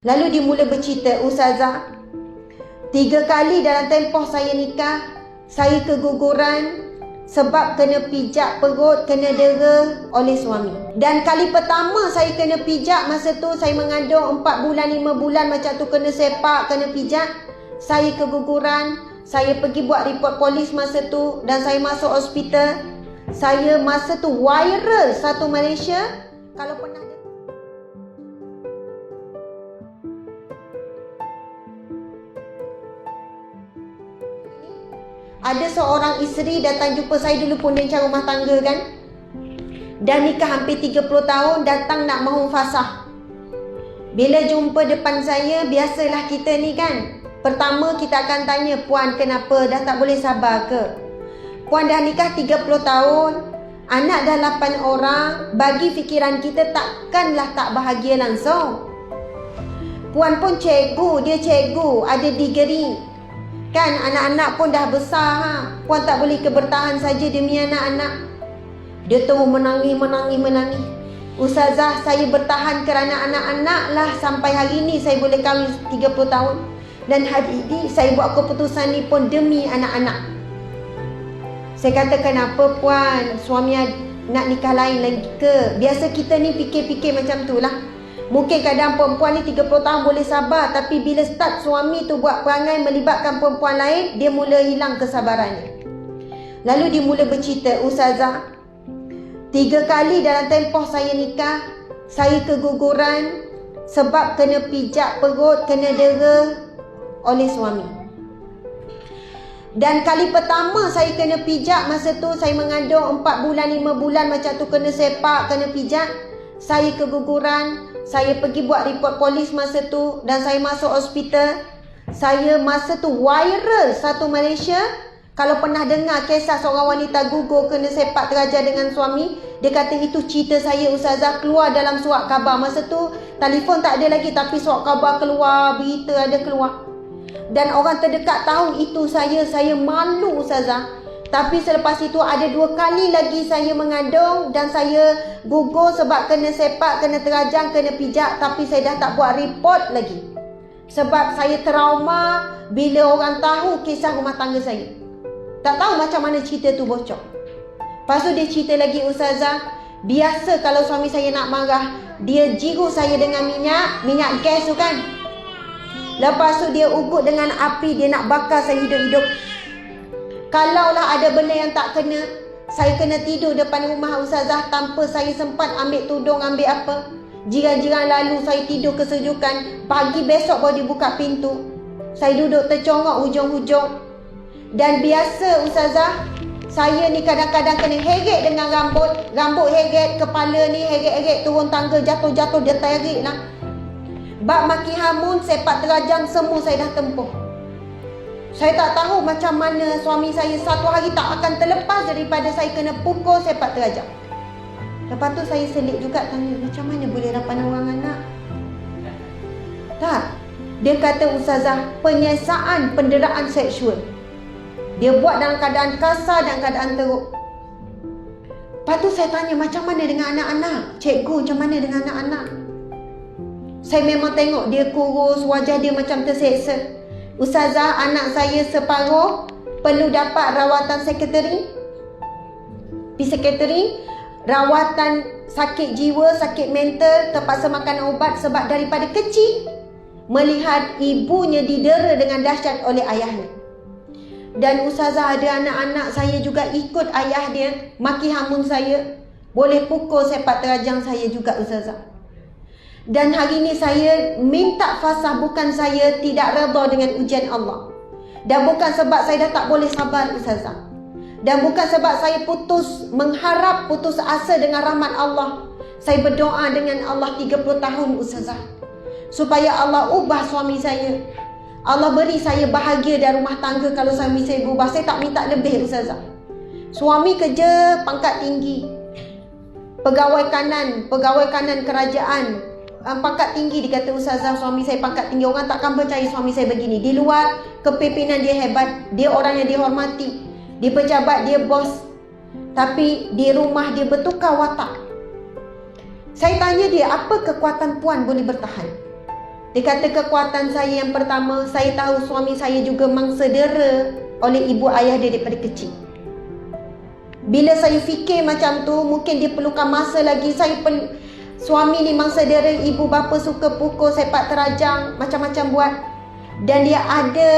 Lalu dia mula bercerita, Ustazah, 3 kali dalam tempoh saya nikah, saya keguguran sebab kena pijak perut, kena dera oleh suami. Dan kali pertama saya kena pijak, masa tu saya mengandung 4 bulan, 5 bulan macam tu, kena sepak, kena pijak. Saya keguguran, saya pergi buat report polis masa tu dan saya masuk hospital. Saya masa tu viral satu Malaysia. Kalau pernah ada seorang isteri datang jumpa saya dulu, pun rencana rumah tangga kan. Dah nikah hampir 30 tahun, datang nak mahu fasah. Bila jumpa depan saya, biasalah kita ni kan. Pertama kita akan tanya, puan kenapa, dah tak boleh sabar ke? Puan dah nikah 30 tahun, anak dah 8 orang, bagi fikiran kita takkanlah tak bahagia langsung. Puan pun cikgu, dia cikgu, ada degree. Kan anak-anak pun dah besar ha. Puan tak boleh bertahan saja demi anak-anak. Dia terus menangis. Ustazah, saya bertahan kerana anak-anak lah sampai hari ni saya boleh kahwin 30 tahun. Dan hari ini saya buat keputusan ni pun demi anak-anak. Saya kata, kenapa puan, suami nak nikah lain lagi ke? Biasa kita ni fikir-fikir macam tu lah. Mungkin kadang perempuan ni 30 tahun boleh sabar, tapi bila start suami tu buat perangai melibatkan perempuan lain, dia mula hilang kesabarannya. Lalu dia mula bercerita, Ustazah, 3 kali dalam tempoh saya nikah, saya keguguran sebab kena pijak perut, kena dera oleh suami. Dan kali pertama saya kena pijak, masa tu saya mengandung 4 bulan, 5 bulan macam tu, kena sepak, kena pijak. Saya keguguran. Saya pergi buat report polis masa tu dan saya masuk hospital. Saya masa tu viral satu Malaysia. Kalau pernah dengar kisah seorang wanita gugur kena sepak terajar dengan suami, dia kata itu cerita saya, Ustazah, keluar dalam surat khabar. Masa tu telefon tak ada lagi, tapi surat khabar keluar, berita ada keluar. Dan orang terdekat tahu itu saya malu, Ustazah. Tapi selepas itu ada 2 kali lagi saya mengandung dan saya gugur sebab kena sepak, kena terajang, kena pijak. Tapi saya dah tak buat report lagi. Sebab saya trauma bila orang tahu kisah rumah tangga saya. Tak tahu macam mana cerita tu bocor. Lepas tu dia cerita lagi, Ustazah, biasa kalau suami saya nak marah, dia jiru saya dengan minyak gas tu kan. Lepas tu dia ugut dengan api, dia nak bakar saya hidup-hidup. Kalaulah ada benda yang tak kena, saya kena tidur depan rumah Ustazah tanpa saya sempat ambil tudung, ambil apa. Jiran-jiran lalu saya tidur kesejukan. Pagi besok baru dibuka pintu. Saya duduk tercongok hujung-hujung. Dan biasa Ustazah, saya ni kadang-kadang kena heret dengan rambut. Rambut heret, kepala ni heret-heret, turun tangga, jatuh-jatuh, dia terik lah. Bab maki hamun, sepak terajang, semua saya dah tempuh. Saya tak tahu macam mana suami saya satu hari tak akan terlepas daripada saya kena pukul sepak terajang. Lepas tu saya selit juga tanya, macam mana boleh 8 orang anak? Tak. Dia kata, Ustazah, penyiasaan penderaan seksual. Dia buat dalam keadaan kasar dan keadaan teruk. Lepas tu saya tanya, macam mana dengan anak-anak? Cikgu, macam mana dengan anak-anak? Saya memang tengok dia kurus, wajah dia macam terseksa. Ustazah, anak saya separuh perlu dapat rawatan psikiatri, rawatan sakit jiwa, sakit mental, terpaksa makan ubat sebab daripada kecil melihat ibunya didera dengan dahsyat oleh ayahnya. Dan Ustazah, ada anak-anak saya juga ikut ayah dia maki hamun saya, boleh pukul sepak terajang saya juga, Ustazah. Dan hari ini saya minta fasah, bukan saya tidak redha dengan ujian Allah. Dan bukan sebab saya dah tak boleh sabar, Ustazah. Dan bukan sebab saya putus asa dengan rahmat Allah. Saya berdoa dengan Allah 30 tahun, Ustazah, supaya Allah ubah suami saya. Allah beri saya bahagia dan rumah tangga kalau suami saya berubah. Saya tak minta lebih, Ustazah. Suami kerja pangkat tinggi, pegawai kanan kerajaan, pangkat tinggi. Dikata Ustazah, suami saya pangkat tinggi. Orang takkan percaya suami saya begini. Di luar kepimpinan dia hebat, dia orang yang dihormati, di pejabat dia bos, tapi di rumah dia bertukar watak. Saya tanya dia, apa kekuatan puan boleh bertahan? Dia kata kekuatan saya yang pertama, saya tahu suami saya juga mangsa dera oleh ibu ayah dia daripada kecil. Bila saya fikir macam tu, mungkin dia perlukan masa lagi. Suami ni mangsa dera, ibu bapa suka pukul, sepak terajang, macam-macam buat. Dan dia ada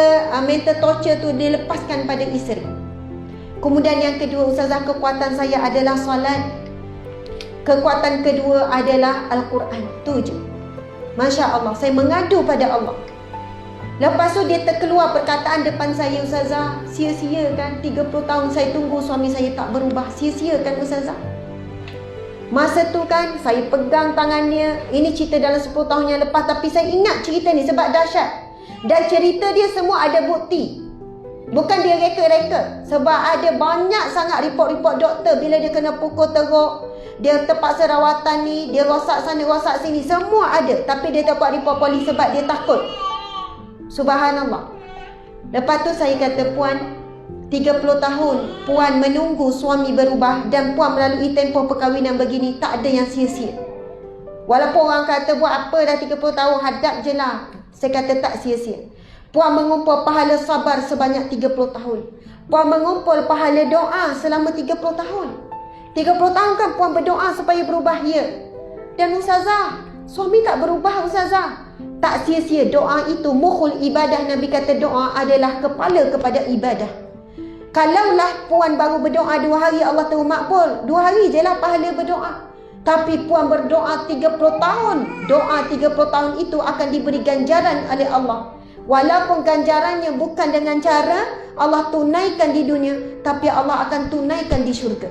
mental torture tu dia lepaskan pada isteri. Kemudian yang kedua, Ustazah, kekuatan saya adalah solat. Kekuatan kedua adalah Al-Quran. Tu je. Masya Allah, saya mengadu pada Allah. Lepas tu dia terkeluar perkataan depan saya, Ustazah, sia-sia kan 30 tahun saya tunggu suami saya tak berubah. Sia-sia kan Ustazah. Masa tu kan saya pegang tangannya. Ini cerita dalam 10 tahun yang lepas, tapi saya ingat cerita ni sebab dahsyat. Dan cerita dia semua ada bukti. Bukan dia reka-reka. Sebab ada banyak sangat report-report doktor bila dia kena pukul teruk, dia terpaksa rawatan ni, dia rosak sana, rosak sini, semua ada. Tapi dia tak buat report polis sebab dia takut. Subhanallah. Lepas tu saya kata, Puan, 30 tahun Puan menunggu suami berubah dan Puan melalui tempoh perkahwinan begini, tak ada yang sia-sia. Walaupun orang kata buat apa dah 30 tahun, hadap je lah. Saya kata tak sia-sia. Puan mengumpul pahala sabar sebanyak 30 tahun. Puan mengumpul pahala doa selama 30 tahun. 30 tahun kan Puan berdoa supaya berubah, ya. Dan Ustazah, suami tak berubah Ustazah. Tak sia-sia doa itu, mukhul ibadah. Nabi kata doa adalah kepala kepada ibadah. Kalaulah Puan baru berdoa 2 hari Allah terus makbul, 2 hari je lah pahala berdoa. Tapi Puan berdoa 30 tahun. Doa 30 tahun itu akan diberi ganjaran oleh Allah. Walaupun ganjarannya bukan dengan cara Allah tunaikan di dunia, tapi Allah akan tunaikan di syurga.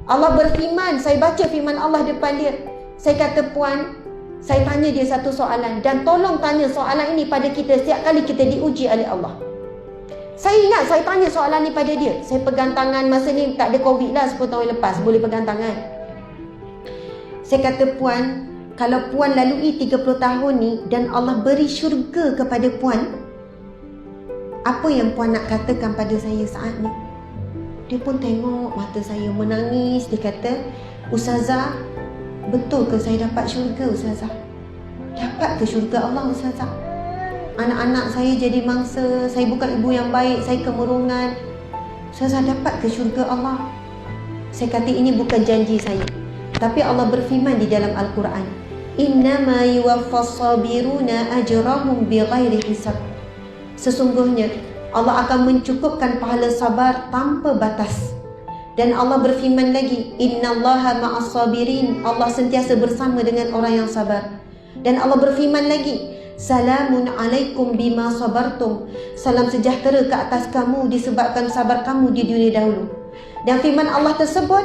Allah berfirman, saya baca firman Allah depan dia. Saya kata, Puan, saya tanya dia satu soalan, dan tolong tanya soalan ini pada kita setiap kali kita diuji oleh Allah. Saya ingat saya tanya soalan ni pada dia. Saya pegang tangan, masa ni tak ada COVID lah, 10 tahun lepas boleh pegang tangan. Saya kata, Puan, kalau Puan lalui 30 tahun ni dan Allah beri syurga kepada Puan, apa yang Puan nak katakan pada saya saat ni? Dia pun tengok mata saya menangis. Dia kata, Ustazah, betul ke saya dapat syurga Ustazah? Dapat ke syurga Allah Ustazah? Anak-anak saya jadi mangsa, saya bukan ibu yang baik, saya kemurungan. Ustazah, dapat ke syurga Allah? Saya kata, ini bukan janji saya, tapi Allah berfirman di dalam Al-Quran, innama yuwaffas sabiruna ajrahum bighairi hisab. Sesungguhnya Allah akan mencukupkan pahala sabar tanpa batas. Dan Allah berfirman lagi, innallaha ma'as sabirin. Allah sentiasa bersama dengan orang yang sabar. Dan Allah berfirman lagi, salamun alaikum bima sabartum. Salam sejahtera ke atas kamu disebabkan sabar kamu di dunia dahulu. Dan firman Allah tersebut,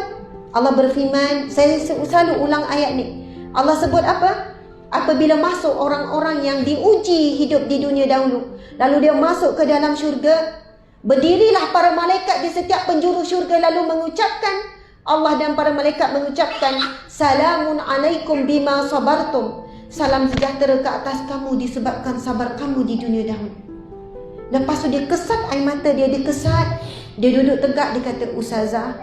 Allah berfirman, saya selalu ulang ayat ni. Allah sebut apa? Apabila masuk orang-orang yang diuji hidup di dunia dahulu, lalu dia masuk ke dalam syurga, berdirilah para malaikat di setiap penjuru syurga lalu mengucapkan, Allah dan para malaikat mengucapkan, salamun alaikum bima sabartum. Salam sejahtera ke atas kamu disebabkan sabar kamu di dunia dahulu. Lepas tu dia kesat air mata dia kesat. Dia duduk tegak, dia kata, Ustazah,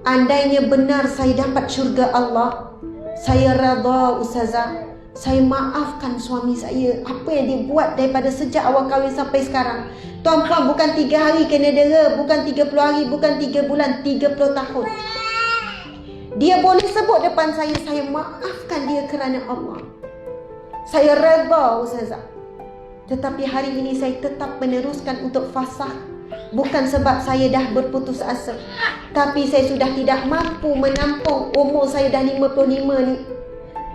andainya benar saya dapat syurga Allah, saya redha Ustazah. Saya maafkan suami saya apa yang dia buat daripada sejak awal kahwin sampai sekarang. Tuan-puan, bukan 3 hari kena dera, bukan 30 hari, bukan 3 bulan, 30 tahun. Dia boleh sebut depan saya maafkan dia kerana Allah. Saya redha Ustazah. Tetapi hari ini saya tetap meneruskan untuk fasah. Bukan sebab saya dah berputus asa, tapi saya sudah tidak mampu menampung. Umur saya dah 55 ni,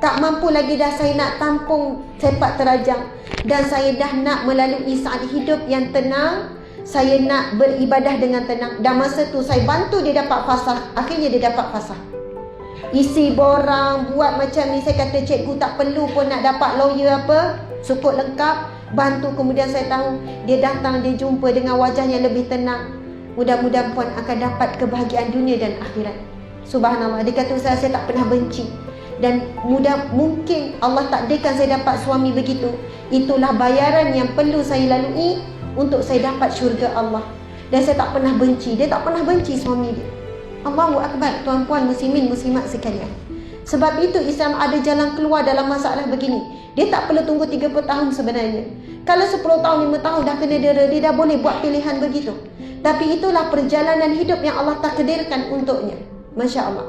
tak mampu lagi dah saya nak tampung sepak terajang. Dan saya dah nak melalui saat hidup yang tenang. Saya nak beribadah dengan tenang. Dan masa tu saya bantu dia dapat fasah. Akhirnya dia dapat fasah. Isi borang, buat macam ni. Saya kata, cikgu tak perlu pun nak dapat lawyer apa, cukup lengkap. Bantu, kemudian saya tahu dia datang, dia jumpa dengan wajah yang lebih tenang. Mudah-mudahan Puan akan dapat kebahagiaan dunia dan akhirat. Subhanallah. Dia kata, Ustaz, saya tak pernah benci. Dan mungkin Allah takdirkan saya dapat suami begitu. Itulah bayaran yang perlu saya lalui untuk saya dapat syurga Allah. Dan saya tak pernah benci. Dia tak pernah benci suami dia. Allahu Akbar. Tuan-puan muslimin muslimat sekalian, Sebab itu Islam ada jalan keluar dalam masalah begini. Dia tak perlu tunggu 30 tahun sebenarnya. Kalau 10 tahun, 5 tahun dah kena dera, dia dah boleh buat pilihan begitu. Tapi itulah perjalanan hidup yang Allah takdirkan untuknya. Masya Allah.